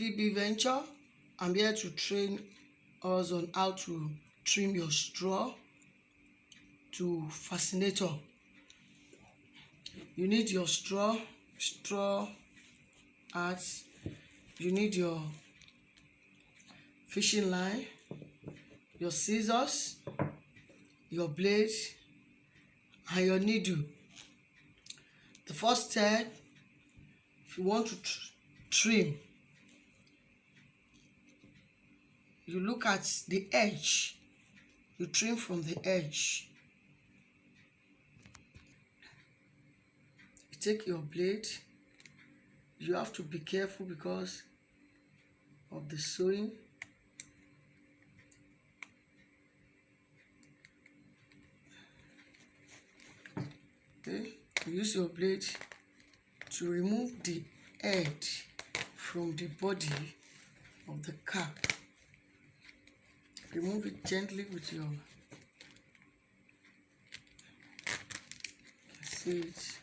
PB Venture. I'm here to train us on how to trim your straw to fascinator. You need your straw arts, you need your fishing line, your scissors, your blade, and your needle. The first step, if you want to trim, you look at the edge, you trim from the edge. You take your blade. You have to be careful because of the sewing. Okay, you use your blade to remove the edge from the body of the cap. Remove it gently with your see it.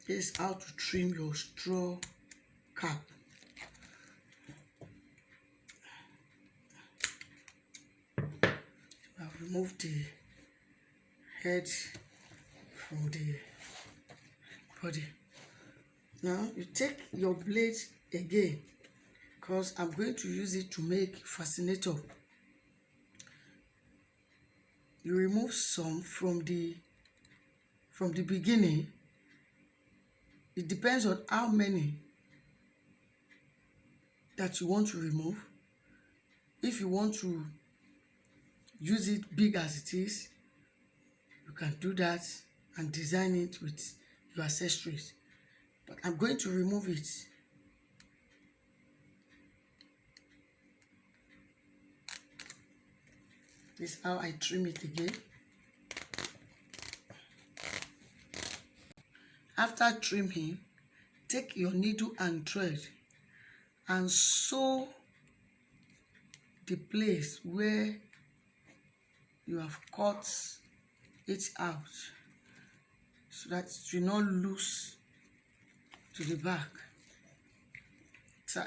This is how to trim your straw cap. I've removed the head from the body. Now you take your blade again, because I'm going to use it to make fascinator. You remove some from the beginning. It depends on how many that you want to remove. If you want to use it big as it is, you can do that and design it with your accessories. But I'm going to remove it. This is how I trim it again. After trimming, take your needle and thread and sew the place where you have cut it out, so that it will not loose to the back. So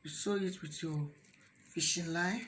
you sew it with your fishing line.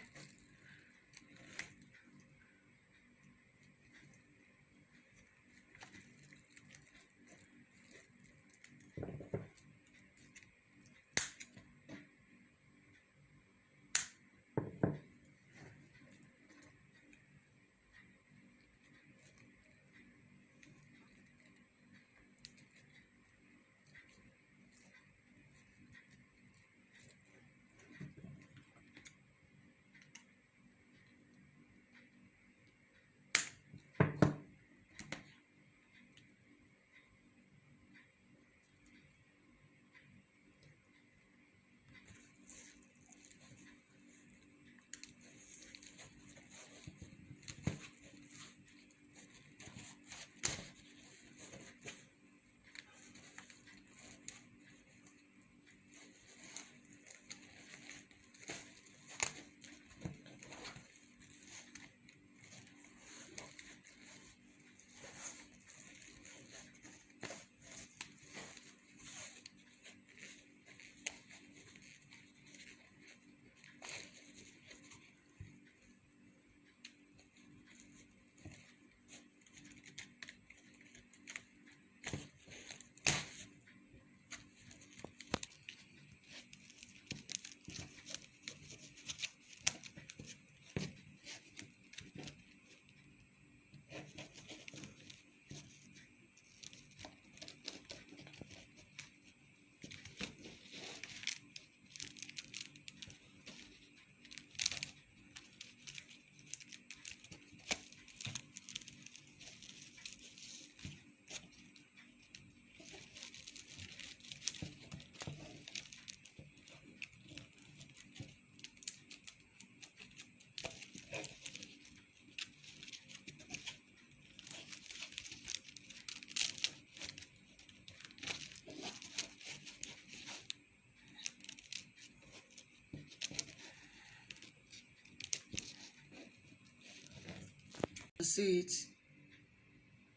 see it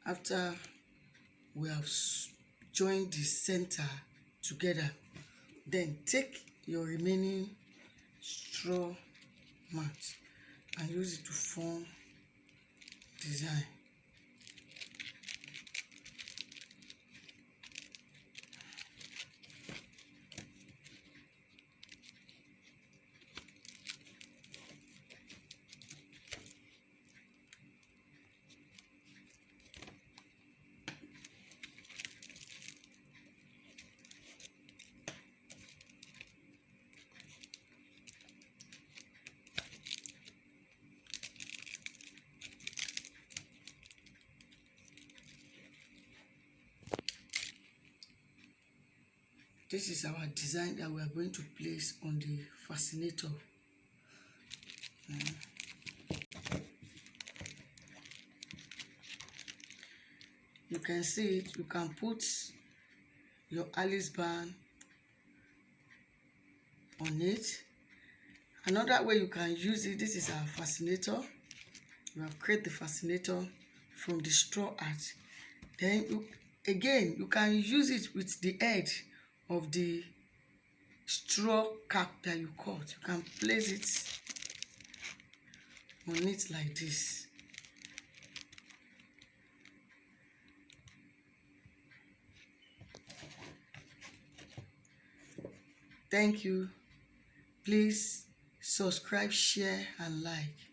after we have joined the center together. Then take your remaining straw mat and use it to form design. This is our design that we are going to place on the fascinator. You can see it. You can put your Alice band on it. Another way you can use it, this is our fascinator. You have created the fascinator from the straw art. Then you can use it with the edge of the straw cap that you cut. You can place it on it like this. Thank you. Please subscribe, share, and like.